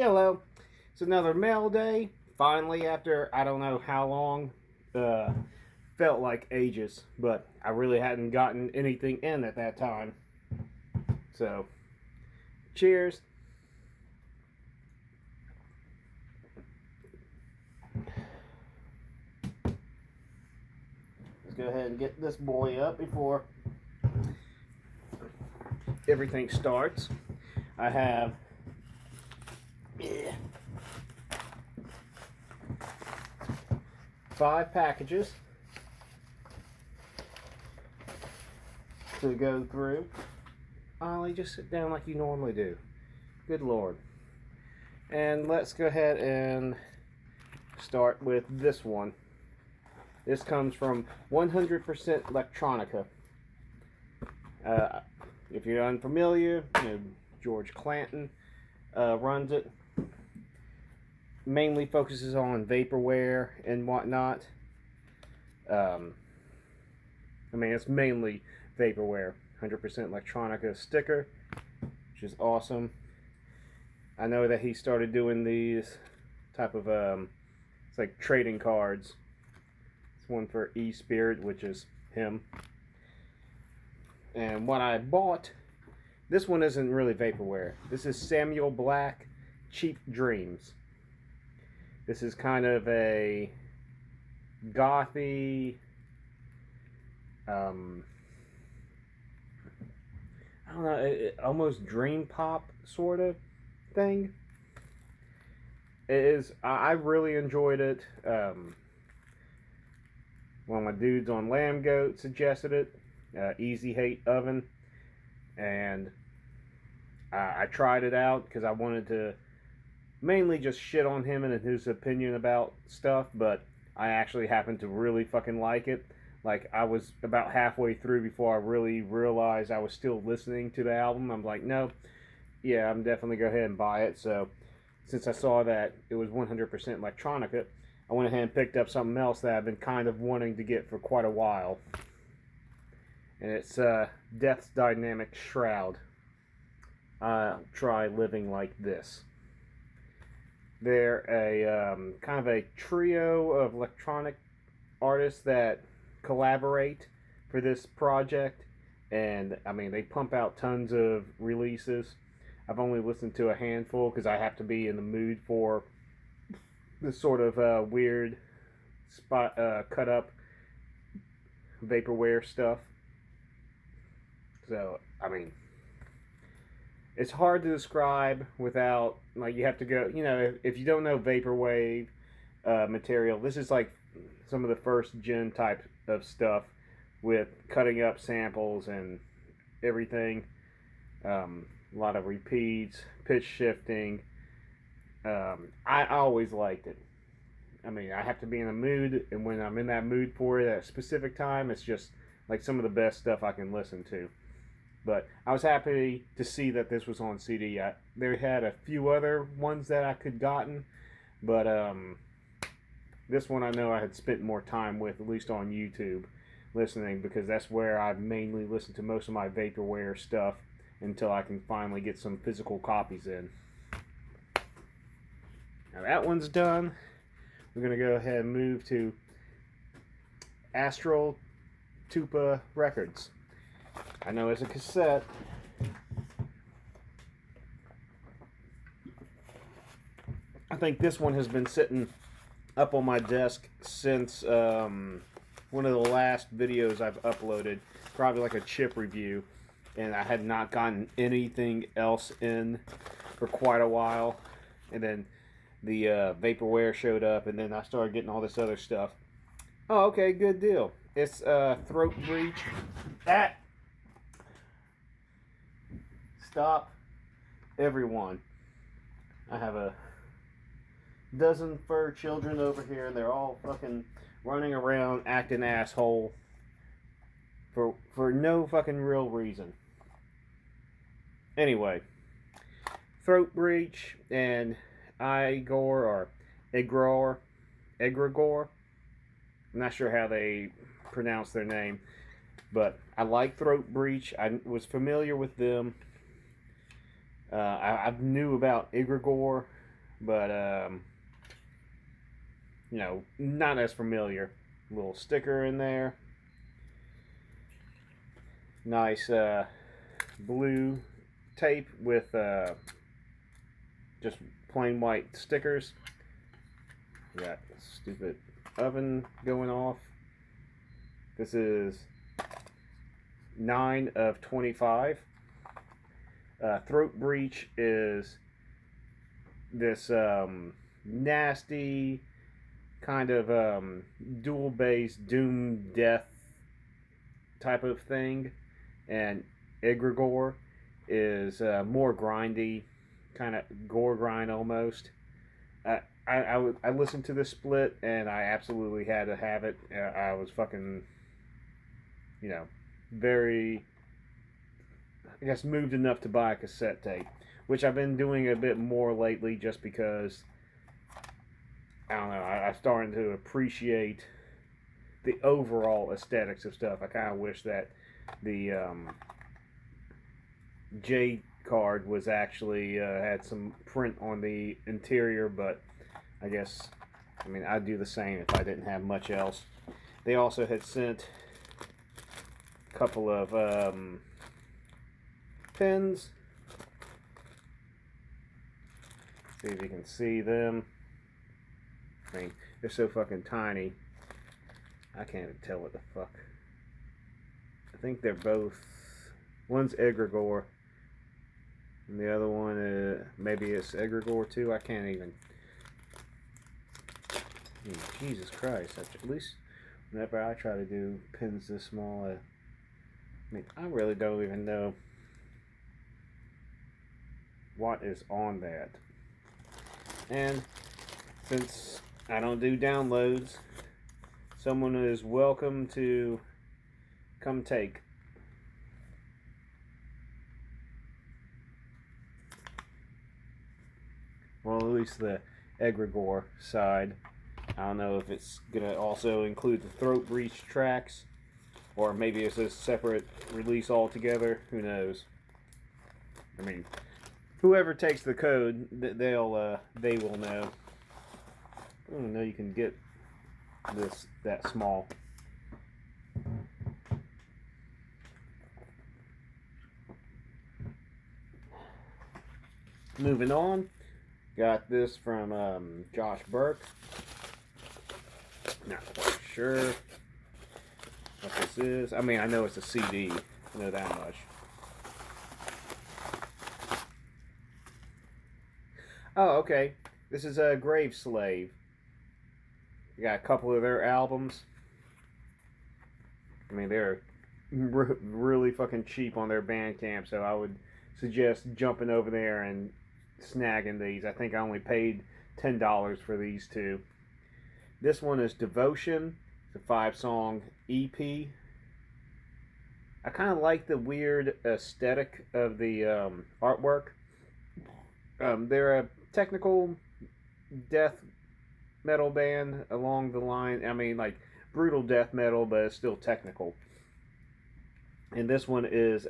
Hello. It's another mail day. Finally, after I don't know how long, felt like ages, but I really hadn't gotten anything in at that time. So, cheers. Let's go ahead and get this boy up before everything starts. I have 5 packages to go through. Ollie, just sit down like you normally do. Good Lord. And let's go ahead and start with this one. This comes from 100% Electronica. If you're unfamiliar, George Clanton runs it. Mainly focuses on vaporware and whatnot. It's mainly vaporware. 100% Electronica sticker, which is awesome. I know that he started doing these type of it's like trading cards. It's one for E-Spirit, which is him. And what I bought, this one isn't really vaporware. This is Samuel Black Cheap Dreams. This is kind of a gothy, I don't know, almost dream pop sort of thing. It is. I really enjoyed it. One of my dudes on Lamb Goat suggested it. Easy Hate Oven, and I tried it out because I wanted to mainly just shit on him and his opinion about stuff, but I actually happened to really fucking like it. Like, I was about halfway through before I really realized I was still listening to the album. I'm like, no, yeah, I'm definitely go ahead and buy it. So, since I saw that it was 100% Electronica, I went ahead and picked up something else that I've been kind of wanting to get for quite a while. And it's Death's Dynamic Shroud. I'll try living like this. They're a kind of a trio of electronic artists that collaborate for this project, and they pump out tons of releases. I've only listened to a handful because I have to be in the mood for this sort of weird spot cut up vaporware stuff. So it's hard to describe without, you have to go, if you don't know vaporwave material, this is like some of the first gen type of stuff with cutting up samples and everything. A lot of repeats, pitch shifting. I always liked it. I have to be in a mood, and when I'm in that mood for it at a specific time, it's just like some of the best stuff I can listen to. But I was happy to see that this was on CD. They had a few other ones that I could gotten, but this one I know I had spent more time with, at least on YouTube, listening, because that's where I mainly listen to most of my vaporware stuff until I can finally get some physical copies in. Now that one's done. We're going to go ahead and move to Astral Tupa Records. I know it's a cassette. I think this one has been sitting up on my desk since one of the last videos I've uploaded, probably like a chip review, and I had not gotten anything else in for quite a while, and then the vaporware showed up, and then I started getting all this other stuff. Oh, okay, good deal. It's Throat Breach. Stop, everyone. I have a dozen fur children over here, and they're all fucking running around acting asshole for no fucking real reason. Anyway, Throat Breach and Igor or Egregor. I'm not sure how they pronounce their name, but I like Throat Breach. I was familiar with them. I knew about Egregor but you know, not as familiar. Little sticker in there. Nice blue tape with just plain white stickers. Got stupid oven going off. This is 9 of 25. Throat Breach is this nasty kind of dual bass doom death type of thing, and Egregore is more grindy, kind of gore grind almost. I listened to this split and I absolutely had to have it. I was fucking, you know, very, I guess, moved enough to buy a cassette tape, which I've been doing a bit more lately just because, I don't know, I'm starting to appreciate the overall aesthetics of stuff. I kind of wish that the J card was actually had some print on the interior, but I guess, I mean, I'd do the same if I didn't have much else. They also had sent a couple of pins. See if you can see them. I mean, they're so fucking tiny. I can't even tell what the fuck. I think they're both. One's Egregore, and the other one, maybe it's Egregore too. I can't even. I mean, Jesus Christ! At least whenever I try to do pins this small, I mean, I really don't even know what is on that. And since I don't do downloads, someone is welcome to come take. Well, at least the Egregore side. I don't know if it's going to also include the Throat Breach tracks, or maybe it's a separate release altogether. Who knows? I mean, whoever takes the code, they will know. I don't know you can get this that small. Moving on, got this from Josh Burke. Not quite sure what this is. I mean, I know it's a CD. I know that much. Oh, okay. This is a Graveslave. You got a couple of their albums. I mean, they're really fucking cheap on their Bandcamp, so I would suggest jumping over there and snagging these. I think I only paid $10 for these two. This one is Devotion. It's a 5-song EP. I kind of like the weird aesthetic of the artwork. They're a technical death metal band along the line. I mean, like brutal death metal, but it's still technical. And this one is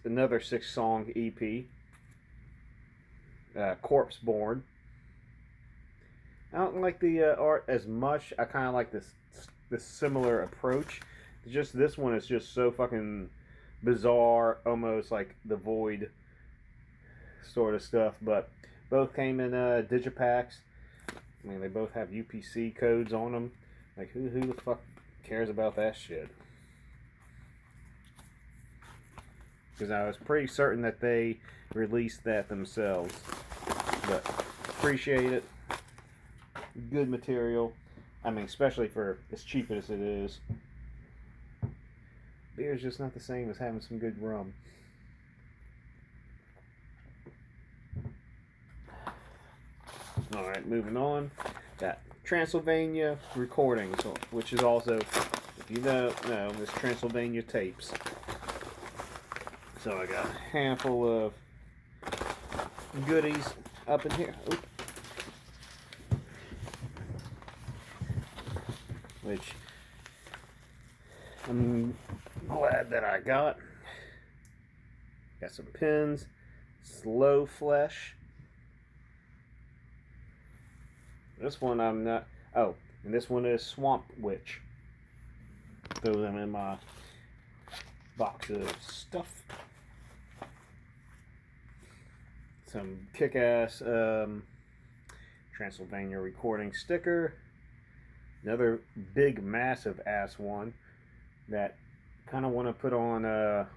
another 6-song EP. Corpse Born. I don't like the art as much. I kind of like this similar approach. Just this one is just so fucking bizarre, almost like the Void sort of stuff. But both came in digipacks. I mean, they both have UPC codes on them. Like, who the fuck cares about that shit? Because I was pretty certain that they released that themselves. But appreciate it. Good material. I mean, especially for as cheap as it is. Beer's just not the same as having some good rum. Alright, moving on. Got Transylvania Recordings, which is also, if you don't know, it's Transylvania tapes. So I got a handful of goodies up in here. Oop. Which I'm glad that I got. Got some pins. Slow Flesh. This one I'm not. Oh, and this one is Swamp Witch. Throw them in my box of stuff. Some kick-ass Transylvania Recording sticker. Another big, massive ass one that kind of want to put on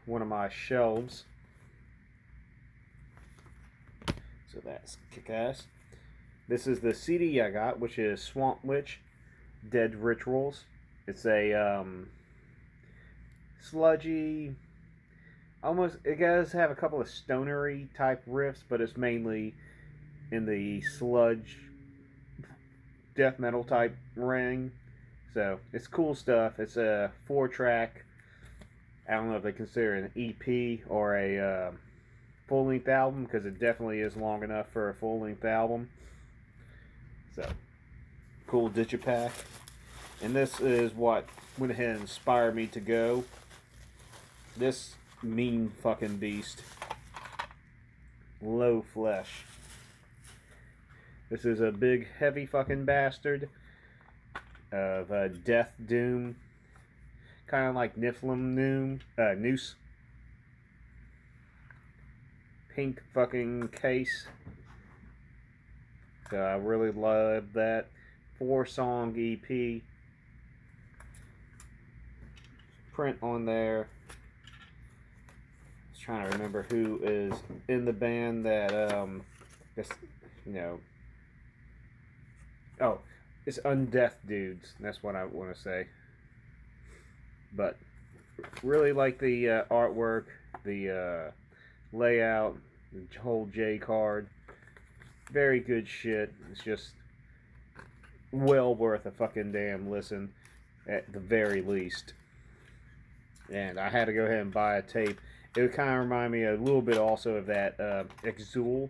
one of my shelves. So that's kick-ass. This is the CD I got, which is Swamp Witch, Dead Rituals. It's a sludgy, almost, it does have a couple of stonery type riffs, but it's mainly in the sludge death metal type ring. So it's cool stuff. It's a 4-track, I don't know if they consider it an EP or a full-length album, because it definitely is long enough for a full-length album. So cool digipack. And this is what went ahead and inspired me to go. This mean fucking beast. Low Flesh. This is a big heavy fucking bastard of Death Doom. Kind of like Niflheim Noose. Pink fucking case. So I really love that. 4-song EP. Print on there. I was trying to remember who is in the band that this, you know. Oh, it's Undeath Dudes. That's what I want to say. But really like the artwork, the layout, the whole J card. Very good shit. It's just well worth a fucking damn listen at the very least. And I had to go ahead and buy a tape. It would kind of remind me a little bit also of that Exul,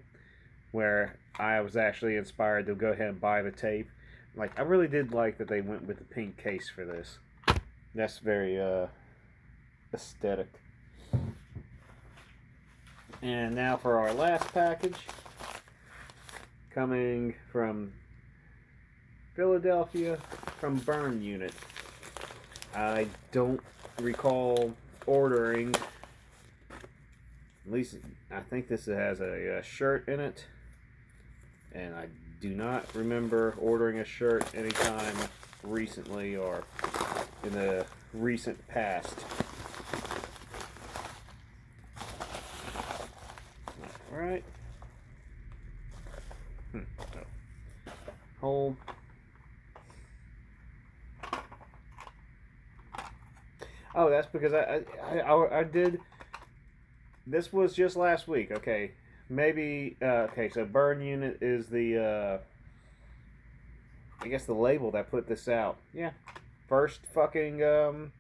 where I was actually inspired to go ahead and buy the tape. Like, I really did like that they went with the pink case for this. That's very aesthetic. And now for our last package. Coming from Philadelphia, from Burn Unit. I don't recall ordering, at least I think this has a shirt in it, and I do not remember ordering a shirt anytime recently or in the recent past. Alright. Hold. Oh, that's because I did. This was just last week. Okay, maybe. Okay, so Burn Unit is the. I guess the label that put this out. Yeah, first fucking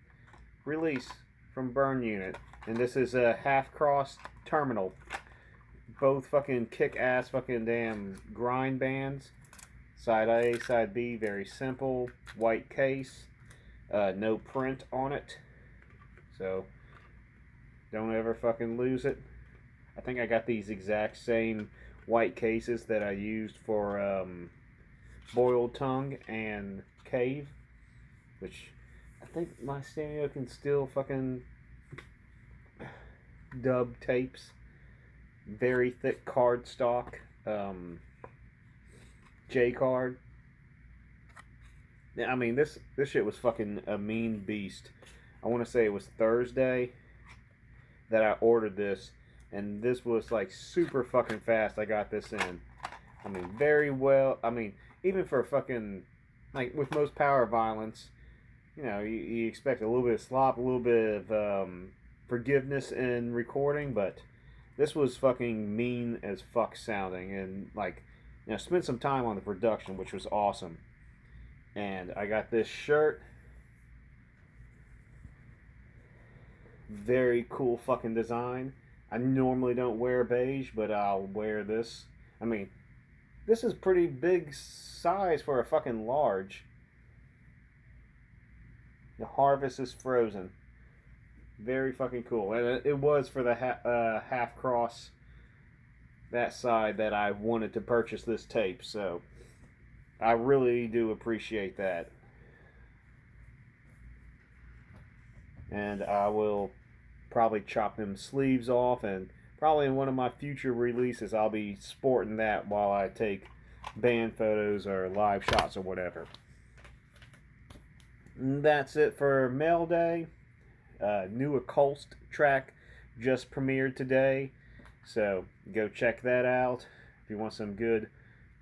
release from Burn Unit, and this is a Half Cross Terminal. Both fucking kick-ass fucking damn grind bands. Side A, side B, very simple. White case. No print on it. So, don't ever fucking lose it. I think I got these exact same white cases that I used for Boiled Tongue and Cave. Which, I think my stereo can still fucking dub tapes. Very thick cardstock. J card. I mean, this shit was fucking a mean beast. I want to say it was Thursday that I ordered this, and this was like super fucking fast. I got this in. I mean, very well. I mean, even for fucking, like with most power violence, you know, you expect a little bit of slop, a little bit of forgiveness in recording, but this was fucking mean as fuck sounding, and like, you know, spent some time on the production, which was awesome. And I got this shirt. Very cool fucking design. I normally don't wear beige, but I'll wear this. I mean, this is pretty big size for a fucking large. The Harvest is Frozen. Very fucking cool. And it was for the half cross, that side, that I wanted to purchase this tape. So I really do appreciate that. And I will probably chop them sleeves off, and probably in one of my future releases I'll be sporting that while I take band photos or live shots or whatever. And that's it for Mailday. New Occult track just premiered today, so go check that out if you want some good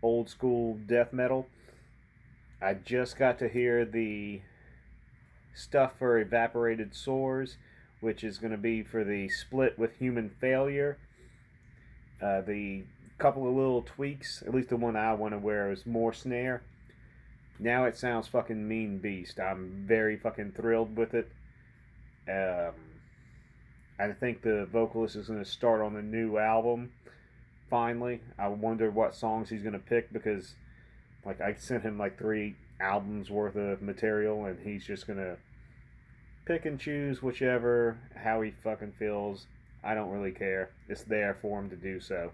old school death metal. I just got to hear the stuff for Evaporated Sores, which is going to be for the split with Human Failure. The couple of little tweaks, at least the one I want to wear, is more snare. Now it sounds fucking mean beast. I'm very fucking thrilled with it. I think the vocalist is going to start on the new album. Finally, I wonder what songs he's going to pick, because like I sent him like 3 albums worth of material, and he's just going to pick and choose whichever, how he fucking feels. I don't really care. It's there for him to do so.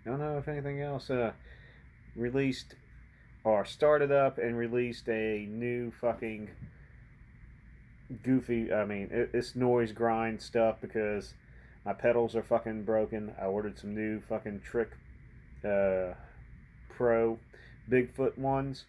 I don't know if anything else released or started up and released a new fucking goofy, it's noise grind stuff because my pedals are fucking broken. I ordered some new fucking Trick Pro Bigfoot ones.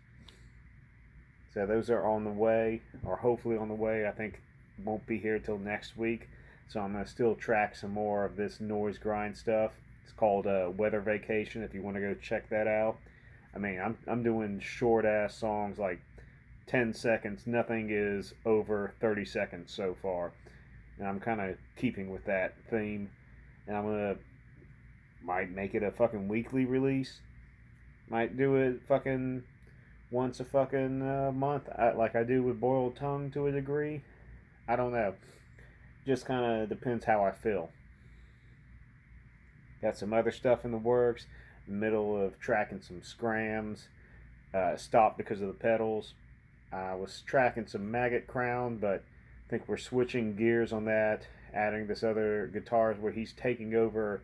So those are on the way, or hopefully on the way. I think won't be here till next week. So I'm going to still track some more of this noise grind stuff. It's called Weather Vacation if you want to go check that out. I mean, I'm doing short ass songs like 10 seconds. Nothing is over 30 seconds so far. And I'm kind of keeping with that theme. And I'm going to, might make it a fucking weekly release. Might do it fucking once a fucking month, like I do with Boiled Tongue to a degree. I don't know. Just kind of depends how I feel. Got some other stuff in the works. Middle of tracking some scrams. Stopped because of the pedals. I was tracking some Maggot Crown, but I think we're switching gears on that. Adding this other guitars where he's taking over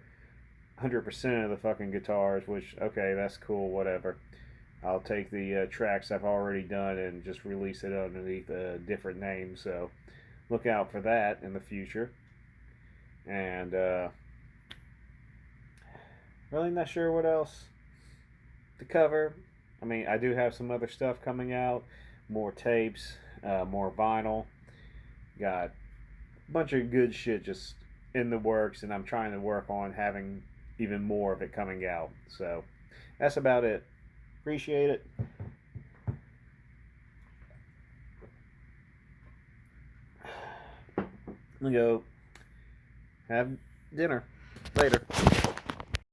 100% of the fucking guitars, which, okay, that's cool, whatever. I'll take the tracks I've already done and just release it underneath a different name, so look out for that in the future. And really not sure what else to cover. I mean, I do have some other stuff coming out, more tapes, more vinyl. Got a bunch of good shit just in the works, and I'm trying to work on having even more of it coming out. So that's about it. Appreciate it. I'm gonna go have dinner. Later.